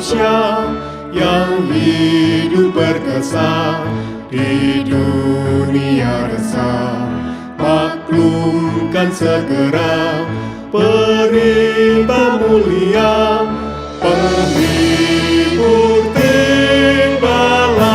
manusia yang hidup berkesan di dunia resah. Maklumkan segera perintah mulia, penghibur tibalah.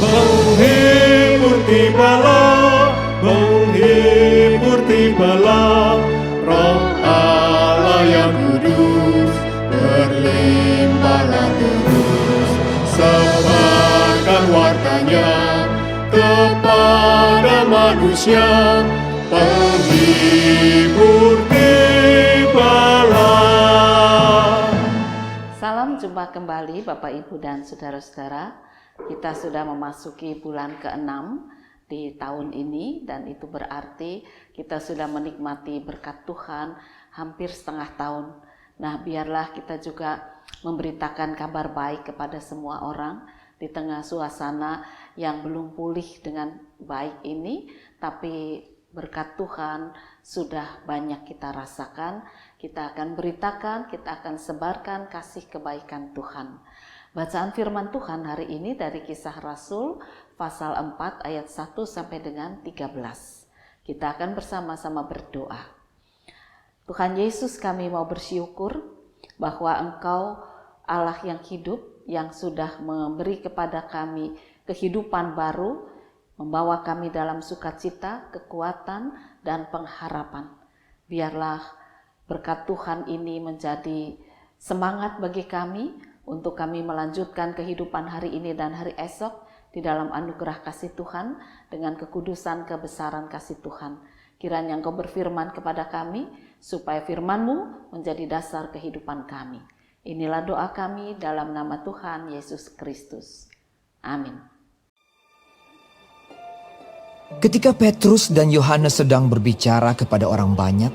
Penghibur tibalah, penghibur tibalah. Roh Allah yang kudus berlimpahlah terus. Sebarkan wartanya kepada manusia, penghibur tibalah. Salam jumpa kembali Bapak Ibu dan Saudara-saudara. Kita sudah memasuki bulan ke-6 di tahun ini, dan itu berarti kita sudah menikmati berkat Tuhan hampir setengah tahun. Nah, biarlah kita juga memberitakan kabar baik kepada semua orang di tengah suasana yang belum pulih dengan baik ini, tapi berkat Tuhan sudah banyak kita rasakan. Kita akan beritakan, kita akan sebarkan kasih kebaikan Tuhan. Bacaan firman Tuhan hari ini dari Kisah Rasul pasal 4 ayat 1 sampai dengan 13. Kita akan bersama-sama berdoa. Tuhan Yesus, kami mau bersyukur bahwa Engkau Allah yang hidup, yang sudah memberi kepada kami kehidupan baru, membawa kami dalam sukacita, kekuatan, dan pengharapan. Biarlah berkat Tuhan ini menjadi semangat bagi kami untuk kami melanjutkan kehidupan hari ini dan hari esok di dalam anugerah kasih Tuhan dengan kekudusan kebesaran kasih Tuhan. Kiranya Engkau berfirman kepada kami supaya firman-Mu menjadi dasar kehidupan kami. Inilah doa kami dalam nama Tuhan Yesus Kristus. Amin. Ketika Petrus dan Yohanes sedang berbicara kepada orang banyak,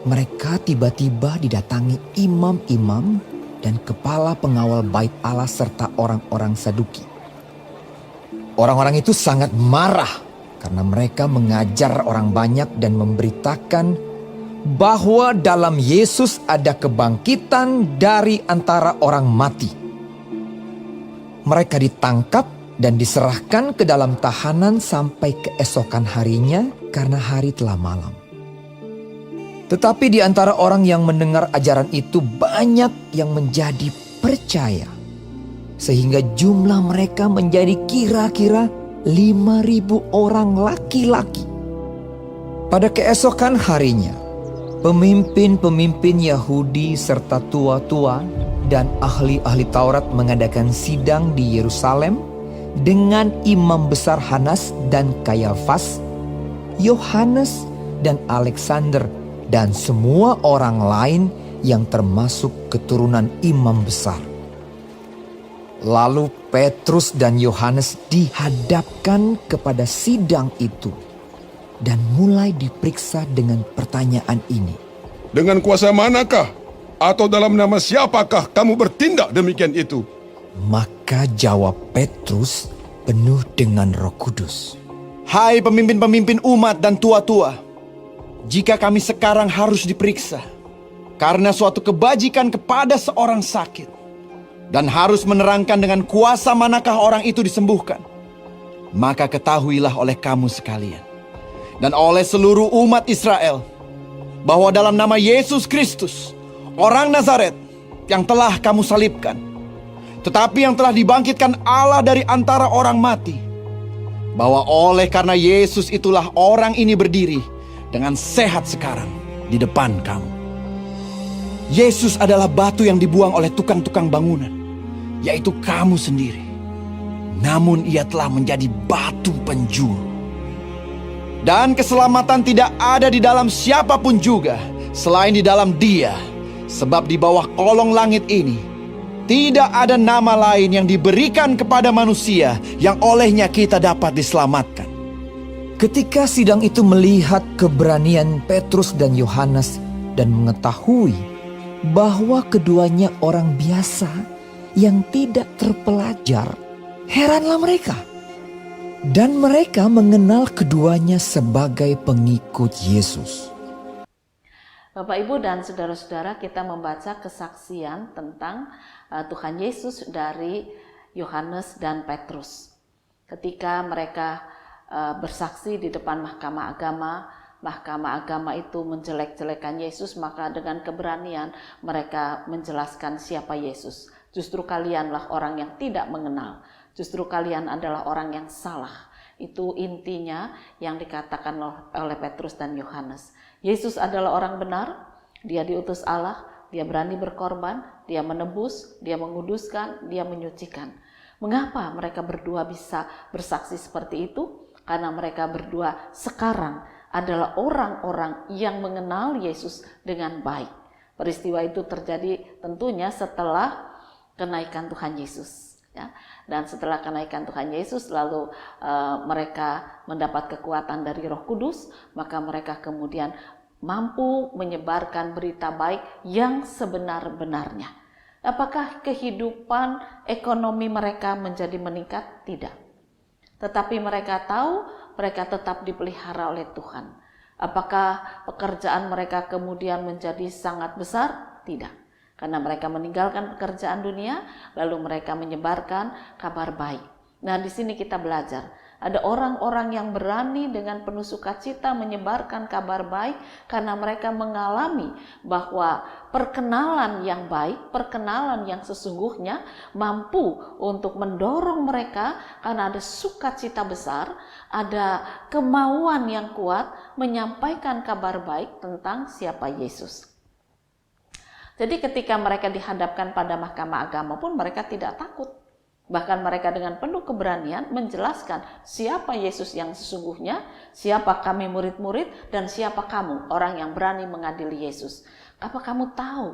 mereka tiba-tiba didatangi imam-imam dan kepala pengawal bait Allah serta orang-orang Saduki. Orang-orang itu sangat marah karena mereka mengajar orang banyak dan memberitakan bahwa dalam Yesus ada kebangkitan dari antara orang mati. Mereka ditangkap dan diserahkan ke dalam tahanan sampai keesokan harinya karena hari telah malam. Tetapi di antara orang yang mendengar ajaran itu banyak yang menjadi percaya. Sehingga jumlah mereka menjadi kira-kira 5.000 orang laki-laki. Pada keesokan harinya, pemimpin-pemimpin Yahudi serta tua-tua dan ahli-ahli Taurat mengadakan sidang di Yerusalem dengan imam besar Hanas dan Kayafas, Yohanes dan Alexander, dan semua orang lain yang termasuk keturunan imam besar. Lalu Petrus dan Yohanes dihadapkan kepada sidang itu dan mulai diperiksa dengan pertanyaan ini. Dengan kuasa manakah atau dalam nama siapakah kamu bertindak demikian itu? Maka jawab Petrus penuh dengan Roh Kudus. Hai pemimpin-pemimpin umat dan tua-tua, jika kami sekarang harus diperiksa karena suatu kebajikan kepada seorang sakit dan harus menerangkan dengan kuasa manakah orang itu disembuhkan, maka ketahuilah oleh kamu sekalian dan oleh seluruh umat Israel bahwa dalam nama Yesus Kristus, orang Nazaret yang telah kamu salibkan, tetapi yang telah dibangkitkan Allah dari antara orang mati, bahwa oleh karena Yesus itulah orang ini berdiri dengan sehat sekarang di depan kamu. Yesus adalah batu yang dibuang oleh tukang-tukang bangunan, yaitu kamu sendiri. Namun ia telah menjadi batu penjuru. Dan keselamatan tidak ada di dalam siapapun juga selain di dalam Dia, sebab di bawah kolong langit ini tidak ada nama lain yang diberikan kepada manusia yang olehnya kita dapat diselamatkan. Ketika sidang itu melihat keberanian Petrus dan Yohanes dan mengetahui bahwa keduanya orang biasa yang tidak terpelajar, heranlah mereka. Dan mereka mengenal keduanya sebagai pengikut Yesus. Bapak, Ibu, dan saudara-saudara, kita membaca kesaksian tentang Tuhan Yesus dari Yohanes dan Petrus. Ketika mereka bersaksi di depan mahkamah agama itu menjelek-jelekan Yesus, maka dengan keberanian mereka menjelaskan siapa Yesus. Justru kalianlah orang yang tidak mengenal, justru kalian adalah orang yang salah. Itu intinya yang dikatakan oleh Petrus dan Yohanes. Yesus adalah orang benar, dia diutus Allah, dia berani berkorban, dia menebus, dia menguduskan, dia menyucikan. Mengapa mereka berdua bisa bersaksi seperti itu? Karena mereka berdua sekarang adalah orang-orang yang mengenal Yesus dengan baik. Peristiwa itu terjadi tentunya setelah kenaikan Tuhan Yesus. Ya. Dan setelah kenaikan Tuhan Yesus, lalu mereka mendapat kekuatan dari Roh Kudus, maka mereka kemudian mampu menyebarkan berita baik yang sebenar-benarnya. Apakah kehidupan ekonomi mereka menjadi meningkat? Tidak. Tetapi mereka tahu mereka tetap dipelihara oleh Tuhan. Apakah pekerjaan mereka kemudian menjadi sangat besar? Tidak. Karena mereka meninggalkan pekerjaan dunia, lalu mereka menyebarkan kabar baik. Nah, di sini kita belajar. Ada orang-orang yang berani dengan penuh sukacita menyebarkan kabar baik karena mereka mengalami bahwa perkenalan yang baik, perkenalan yang sesungguhnya mampu untuk mendorong mereka karena ada sukacita besar, ada kemauan yang kuat menyampaikan kabar baik tentang siapa Yesus. Jadi ketika mereka dihadapkan pada mahkamah agama pun mereka tidak takut. Bahkan mereka dengan penuh keberanian menjelaskan siapa Yesus yang sesungguhnya, siapa kami murid-murid, dan siapa kamu orang yang berani mengadili Yesus. Apa kamu tahu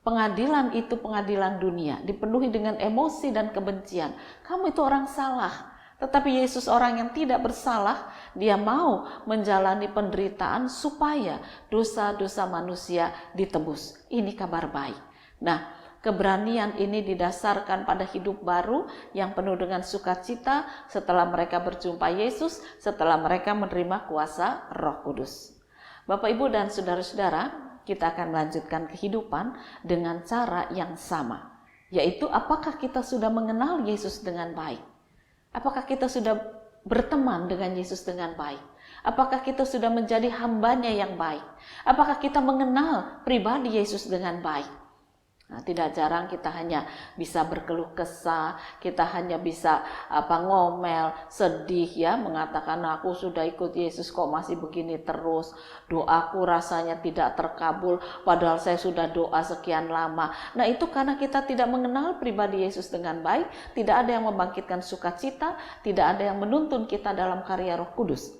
pengadilan itu pengadilan dunia, dipenuhi dengan emosi dan kebencian. Kamu itu orang salah. Tetapi Yesus orang yang tidak bersalah, dia mau menjalani penderitaan supaya dosa-dosa manusia ditebus. Ini kabar baik. Nah, keberanian ini didasarkan pada hidup baru yang penuh dengan sukacita setelah mereka berjumpa Yesus, setelah mereka menerima kuasa Roh Kudus. Bapak, Ibu, dan saudara-saudara, kita akan melanjutkan kehidupan dengan cara yang sama, yaitu apakah kita sudah mengenal Yesus dengan baik? Apakah kita sudah berteman dengan Yesus dengan baik? Apakah kita sudah menjadi hambanya yang baik? Apakah kita mengenal pribadi Yesus dengan baik? Nah, tidak jarang kita hanya bisa berkeluh kesah, kita hanya bisa ngomel, sedih ya, mengatakan aku sudah ikut Yesus kok masih begini terus, doaku rasanya tidak terkabul padahal saya sudah doa sekian lama. Nah, itu karena kita tidak mengenal pribadi Yesus dengan baik, tidak ada yang membangkitkan sukacita, tidak ada yang menuntun kita dalam karya Roh Kudus.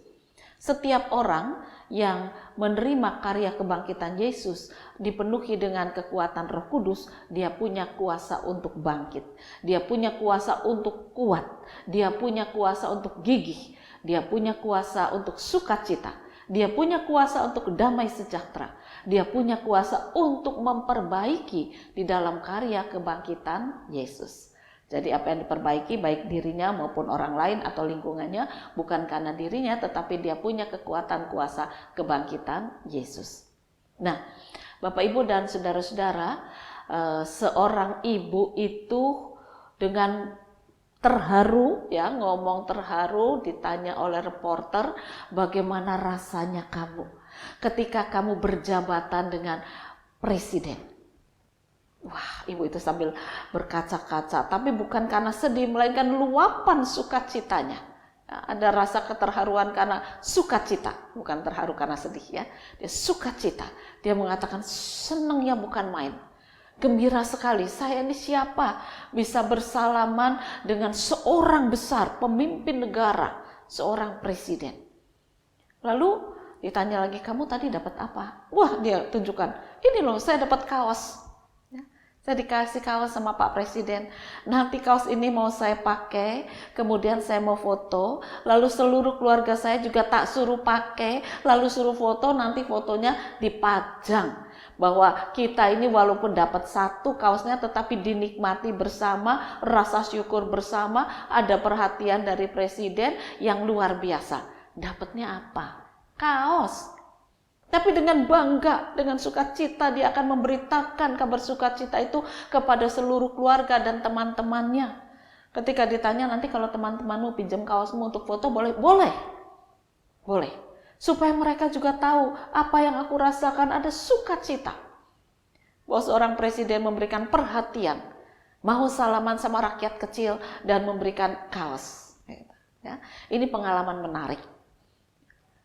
Setiap orang yang menerima karya kebangkitan Yesus dipenuhi dengan kekuatan Roh Kudus, dia punya kuasa untuk bangkit, dia punya kuasa untuk kuat, dia punya kuasa untuk gigih, dia punya kuasa untuk sukacita, dia punya kuasa untuk damai sejahtera, dia punya kuasa untuk memperbaiki di dalam karya kebangkitan Yesus. Jadi apa yang diperbaiki baik dirinya maupun orang lain atau lingkungannya bukan karena dirinya, tetapi dia punya kekuatan kuasa kebangkitan Yesus. Nah, Bapak, Ibu, dan saudara-saudara, seorang ibu itu dengan terharu ya, ngomong terharu, ditanya oleh reporter, bagaimana rasanya kamu ketika kamu berjabatan dengan presiden? Wah, ibu itu sambil berkaca-kaca, tapi bukan karena sedih, melainkan luapan sukacitanya. Ada rasa keterharuan karena sukacita, bukan terharu karena sedih ya. Dia sukacita, dia mengatakan senangnya bukan main. Gembira sekali, saya ini siapa bisa bersalaman dengan seorang besar, pemimpin negara, seorang presiden. Lalu ditanya lagi, kamu tadi dapat apa? Wah, dia tunjukkan, ini loh saya dapat kaos. Saya dikasih kaos sama Pak Presiden, nanti kaos ini mau saya pakai, kemudian saya mau foto, lalu seluruh keluarga saya juga tak suruh pakai, lalu suruh foto, nanti fotonya dipajang. Bahwa kita ini walaupun dapat satu kaosnya tetapi dinikmati bersama, rasa syukur bersama, ada perhatian dari Presiden yang luar biasa. Dapatnya apa? Kaos. Tapi dengan bangga, dengan sukacita dia akan memberitakan kabar sukacita itu kepada seluruh keluarga dan teman-temannya. Ketika ditanya nanti kalau teman-temanmu pinjam kaosmu untuk foto, boleh? Boleh. Boleh. Supaya mereka juga tahu apa yang aku rasakan, ada sukacita. Bahwa seorang presiden memberikan perhatian, mau salaman sama rakyat kecil dan memberikan kaos. Ya, ini pengalaman menarik.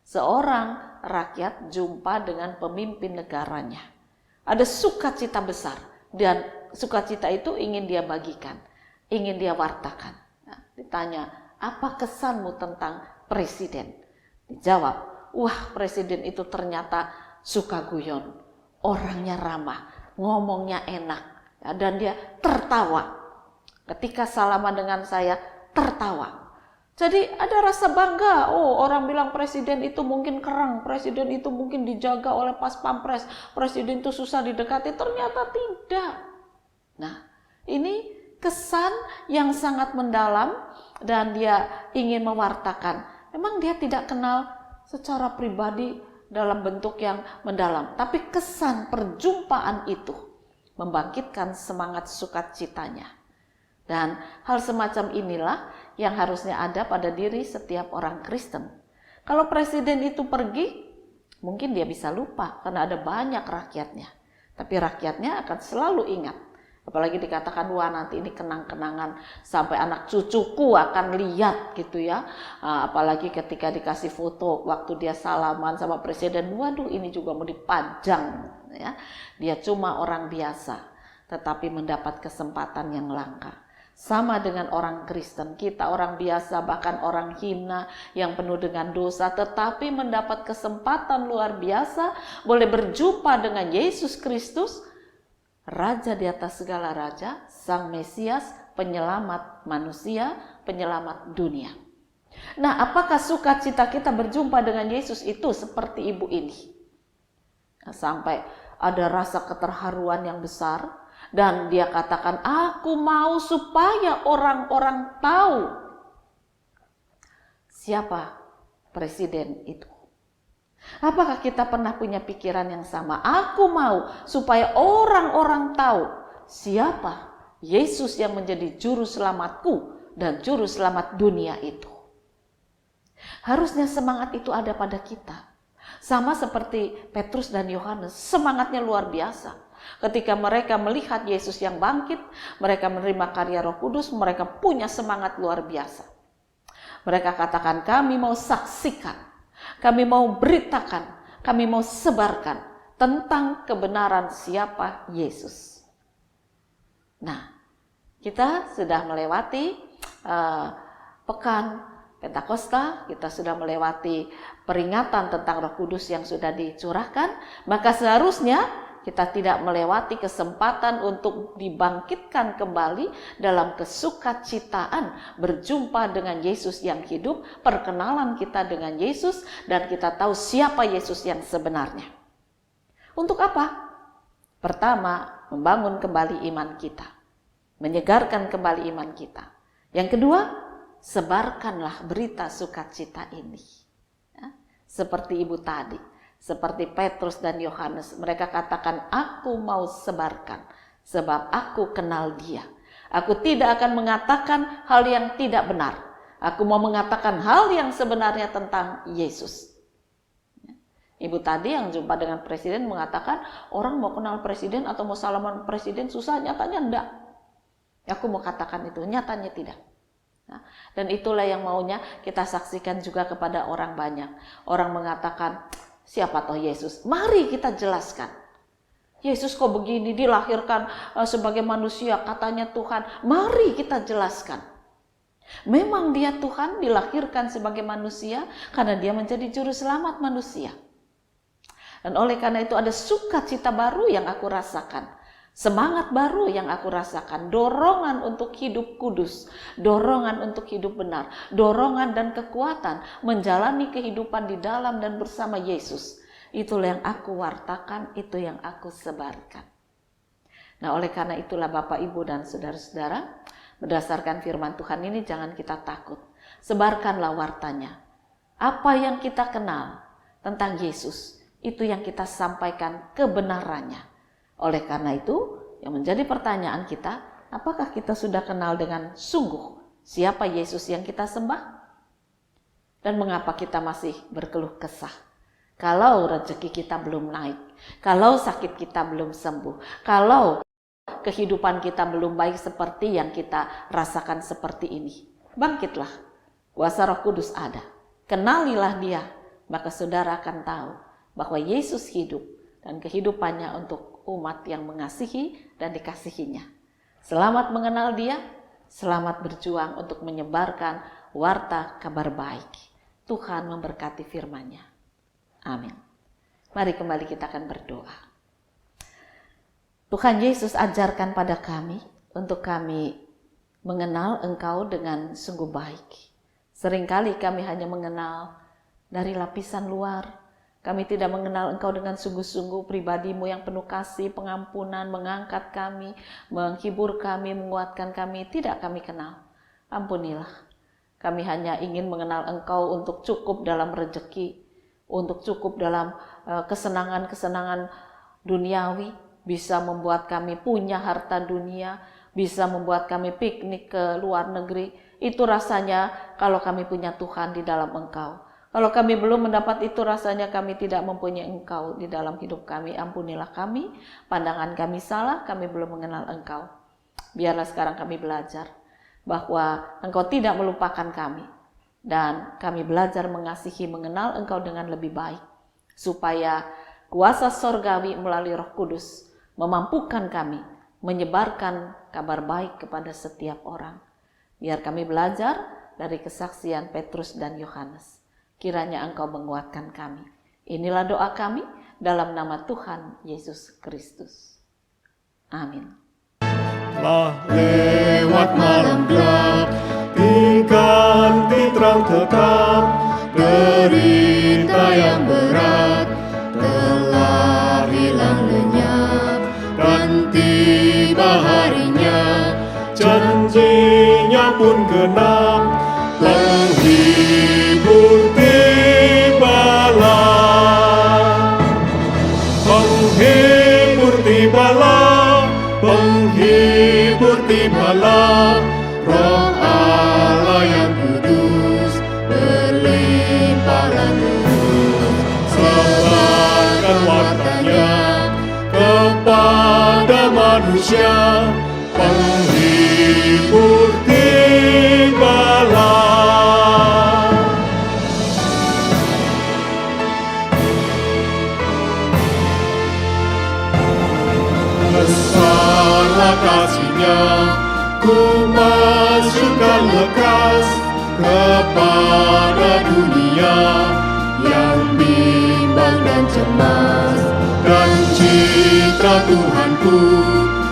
Seorang rakyat jumpa dengan pemimpin negaranya. Ada sukacita besar dan sukacita itu ingin dia bagikan, ingin dia wartakan. Nah, ditanya, apa kesanmu tentang presiden? Dijawab, wah presiden itu ternyata suka guyon, orangnya ramah, ngomongnya enak, dan dia tertawa. Ketika salaman dengan saya, tertawa. Jadi ada rasa bangga, oh orang bilang presiden itu mungkin kerang, presiden itu mungkin dijaga oleh pas pampres, presiden itu susah didekati, ternyata tidak. Nah, ini kesan yang sangat mendalam dan dia ingin mewartakan. Memang dia tidak kenal secara pribadi dalam bentuk yang mendalam, tapi kesan perjumpaan itu membangkitkan semangat sukacitanya. Dan hal semacam inilah yang harusnya ada pada diri setiap orang Kristen. Kalau presiden itu pergi, mungkin dia bisa lupa karena ada banyak rakyatnya. Tapi rakyatnya akan selalu ingat. Apalagi dikatakan, wah nanti ini kenang-kenangan sampai anak cucuku akan lihat gitu ya. Apalagi ketika dikasih foto waktu dia salaman sama presiden, waduh ini juga mau dipajang. Ya. Dia cuma orang biasa, tetapi mendapat kesempatan yang langka. Sama dengan orang Kristen, kita orang biasa bahkan orang hina yang penuh dengan dosa, tetapi mendapat kesempatan luar biasa boleh berjumpa dengan Yesus Kristus, Raja di atas segala raja, Sang Mesias, penyelamat manusia, penyelamat dunia. Nah, apakah sukacita kita berjumpa dengan Yesus itu seperti ibu ini? Nah, sampai ada rasa keterharuan yang besar. Dan dia katakan, aku mau supaya orang-orang tahu siapa presiden itu. Apakah kita pernah punya pikiran yang sama? Aku mau supaya orang-orang tahu siapa Yesus yang menjadi juru selamatku dan juru selamat dunia itu. Harusnya semangat itu ada pada kita. Sama seperti Petrus dan Yohanes, semangatnya luar biasa. Ketika mereka melihat Yesus yang bangkit, mereka menerima karya Roh Kudus, mereka punya semangat luar biasa. Mereka katakan, kami mau saksikan, kami mau beritakan, kami mau sebarkan tentang kebenaran siapa Yesus. Nah, kita sudah melewati pekan Pentakosta, kita sudah melewati peringatan tentang Roh Kudus yang sudah dicurahkan, maka seharusnya kita tidak melewati kesempatan untuk dibangkitkan kembali dalam kesukacitaan berjumpa dengan Yesus yang hidup, perkenalan kita dengan Yesus, dan kita tahu siapa Yesus yang sebenarnya. Untuk apa? Pertama, membangun kembali iman kita, menyegarkan kembali iman kita. Yang kedua, sebarkanlah berita sukacita ini. Ya, seperti ibu tadi. Seperti Petrus dan Yohanes, mereka katakan, aku mau sebarkan, sebab aku kenal dia. Aku tidak akan mengatakan hal yang tidak benar. Aku mau mengatakan hal yang sebenarnya tentang Yesus. Ibu tadi yang jumpa dengan presiden mengatakan, orang mau kenal presiden atau mau salaman presiden susah, nyatanya enggak. Aku mau katakan itu, nyatanya tidak. Nah, dan itulah yang maunya kita saksikan juga kepada orang banyak. Orang mengatakan, siapa toh Yesus? Mari kita jelaskan. Yesus kok begini, dilahirkan sebagai manusia, katanya Tuhan. Mari kita jelaskan. Memang dia Tuhan, dilahirkan sebagai manusia karena dia menjadi juru selamat manusia. Dan oleh karena itu ada sukacita baru yang aku rasakan. Semangat baru yang aku rasakan, dorongan untuk hidup kudus, dorongan untuk hidup benar, dorongan dan kekuatan menjalani kehidupan di dalam dan bersama Yesus. Itulah yang aku wartakan, itu yang aku sebarkan. Nah, oleh karena itulah Bapak, Ibu, dan saudara-saudara, berdasarkan firman Tuhan ini jangan kita takut. Sebarkanlah wartanya. Apa yang kita kenal tentang Yesus, itu yang kita sampaikan kebenarannya. Oleh karena itu, yang menjadi pertanyaan kita, apakah kita sudah kenal dengan sungguh siapa Yesus yang kita sembah? Dan mengapa kita masih berkeluh kesah? Kalau rezeki kita belum naik, kalau sakit kita belum sembuh, kalau kehidupan kita belum baik seperti yang kita rasakan seperti ini. Bangkitlah, kuasa Roh Kudus ada. Kenalilah Dia, maka saudara akan tahu bahwa Yesus hidup dan kehidupannya untuk umat yang mengasihi dan dikasihinya. Selamat mengenal Dia, selamat berjuang untuk menyebarkan warta kabar baik. Tuhan memberkati firman-Nya. Amin. Mari kembali kita akan berdoa. Tuhan Yesus, ajarkan pada kami untuk kami mengenal Engkau dengan sungguh baik. Seringkali kami hanya mengenal dari lapisan luar. Kami tidak mengenal Engkau dengan sungguh-sungguh, pribadi-Mu yang penuh kasih, pengampunan, mengangkat kami, menghibur kami, menguatkan kami. Tidak kami kenal. Ampunilah. Kami hanya ingin mengenal Engkau untuk cukup dalam rezeki, untuk cukup dalam kesenangan-kesenangan duniawi, bisa membuat kami punya harta dunia, bisa membuat kami piknik ke luar negeri. Itu rasanya kalau kami punya Tuhan di dalam Engkau. Kalau kami belum mendapat itu, rasanya kami tidak mempunyai Engkau di dalam hidup kami. Ampunilah kami, pandangan kami salah, kami belum mengenal Engkau. Biarlah sekarang kami belajar bahwa Engkau tidak melupakan kami. Dan kami belajar mengasihi, mengenal Engkau dengan lebih baik. Supaya kuasa sorgawi melalui Roh Kudus memampukan kami menyebarkan kabar baik kepada setiap orang. Biar kami belajar dari kesaksian Petrus dan Yohanes. Kiranya Engkau menguatkan kami. Inilah doa kami dalam nama Tuhan Yesus Kristus. Amin. Telah lewat malam gelap, diganti terang tetap, derita yang berat telah hilang lenyap, dan tiba harinya, janjinya pun genap, penghibur tibalah, penghibur tibalah, penghibur tibalah, Roh Allah yang kudus berlimpahlah terus, sebarkan wartanya kepada manusia, penghibur tibalah. Besarlah kasih-Nya, ku masukkan lekas kepada dunia yang bimbang dan cemas, dan citra Tuhanku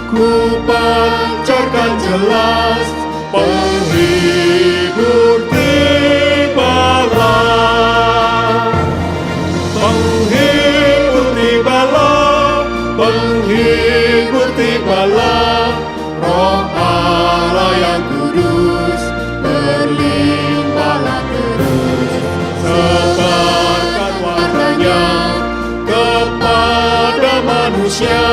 ku pancarkan jelas, penghibur tibalah, penghibur tibalah, penghibur tibalah, Roh Allah yang kudus berlimpahlah terus, sebarkan wartanya kepada manusia,